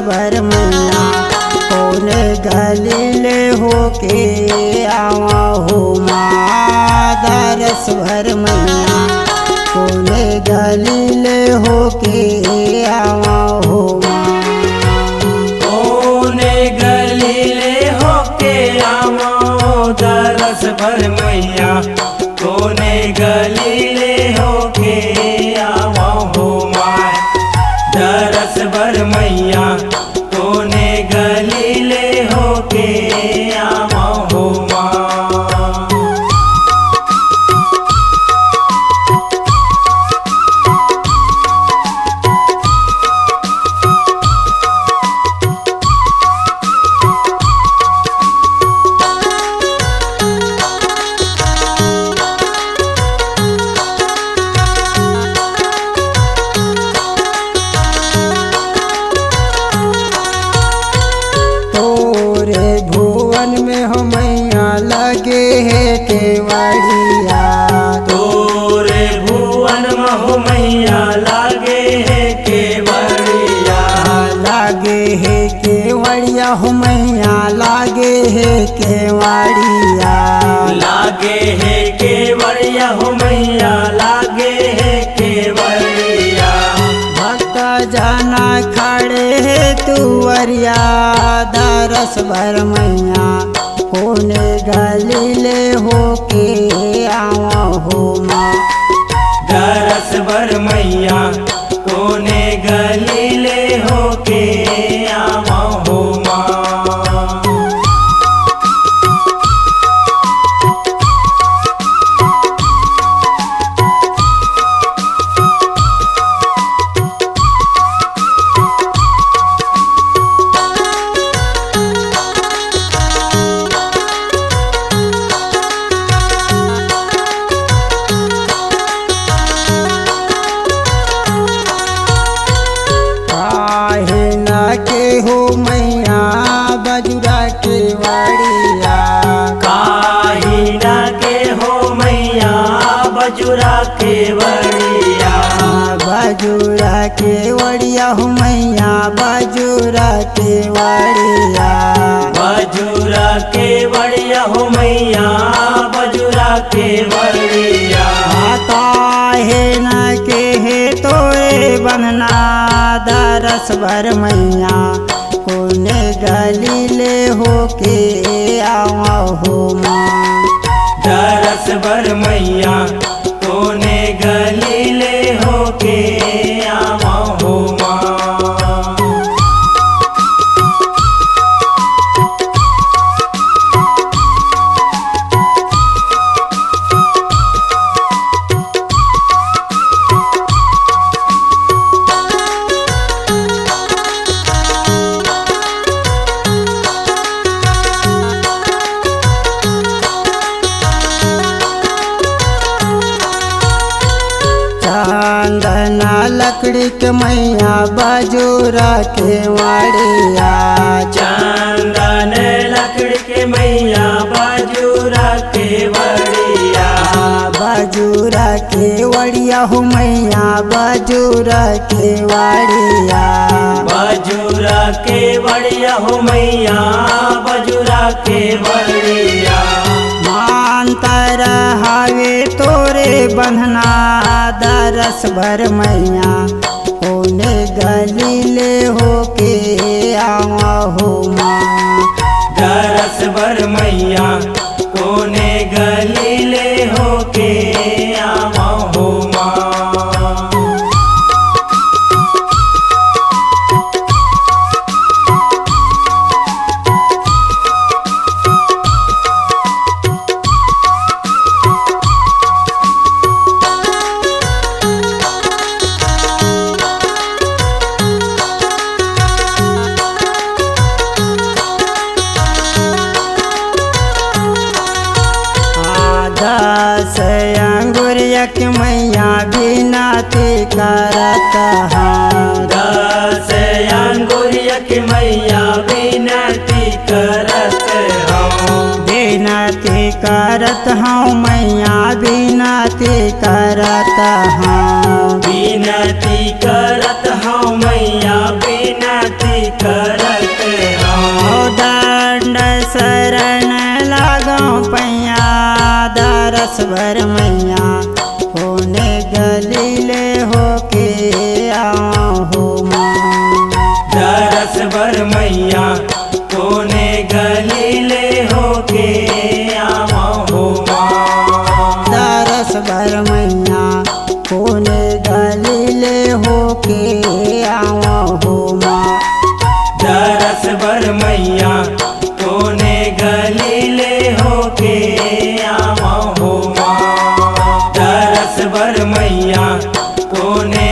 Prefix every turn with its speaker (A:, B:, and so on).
A: भर मैया कौन गली ले होके आवा हो माँ दरस भर मैया कौन गली ले होके आवा हो माँ
B: कौन गली ले होके आवा दरस भर मैया कौन गली ले होके आवा हो माँ दरस भर मैया कौन गली ले होके आवा हो माँ।
A: भुवन में हो मैया लगे है केवड़िया
B: तोरे भुवन में हो मैया लागे है केवड़िया
A: लागे है केवड़िया हो मैया लागे है केवड़िया
B: लागे है केवड़िया हो मैया लागे है केवड़िया
A: भक्त जाना खड़े है तुवरिया दरस भर मैया कौन गली ले होके आवा हो माँ
B: दरस भर मैया कौन गली ले होके आवा हो माँ।
A: हो मैया बजुरा के वाड़िया
B: काहिना के हो मैया बजुरा के वड़िया
A: बजुरा के वड़िया हो मैया बजुरा के वाड़िया
B: बजुरा के वड़िया हो मैया बजुरा के वड़िया
A: काहे न के है तोरे बनना दरस भर मैया कौन गली ले होके आवा हो माँ
B: दरस भर मैया कौन गली ले होके आवा हो माँ।
A: चांदना लकड़ी के मैया बजुरा के वाड़िया
B: चंदन लकड़ी के मैया बजुरा के वड़िया
A: बजुरा के वड़िया हो मैया बजुरा के वाड़िया
B: बजुरा के वड़िया हो मैया बजुरा के वड़िया
A: मानतर हावे तोरे बंधना दरस भर मैया कौन गली ले होके आवा हो माँ
B: दरस भर मैया कौन गली ले होके आवा हो माँ।
A: दस अंगुरिया के मैया बिनती करत हाँ
B: दस अंगुरिया के मैया बिनती करत हूँ
A: बिनती करत हूँ मैया बिनती करत हूँ
B: बिनती करत हूँ मैया बिनती कर
A: शरण लागो पैया दरस भर मैया होने गलीले होके आओ माँ।
B: दरस भर मैया कोने गलीले होके आवा हो माँ।
A: दरस भर मैया होने गलीले होके आओ हो माँ।
B: दरस भर मैया कोने गलीले होके आवा हो माँ। दरस भर मैया कोने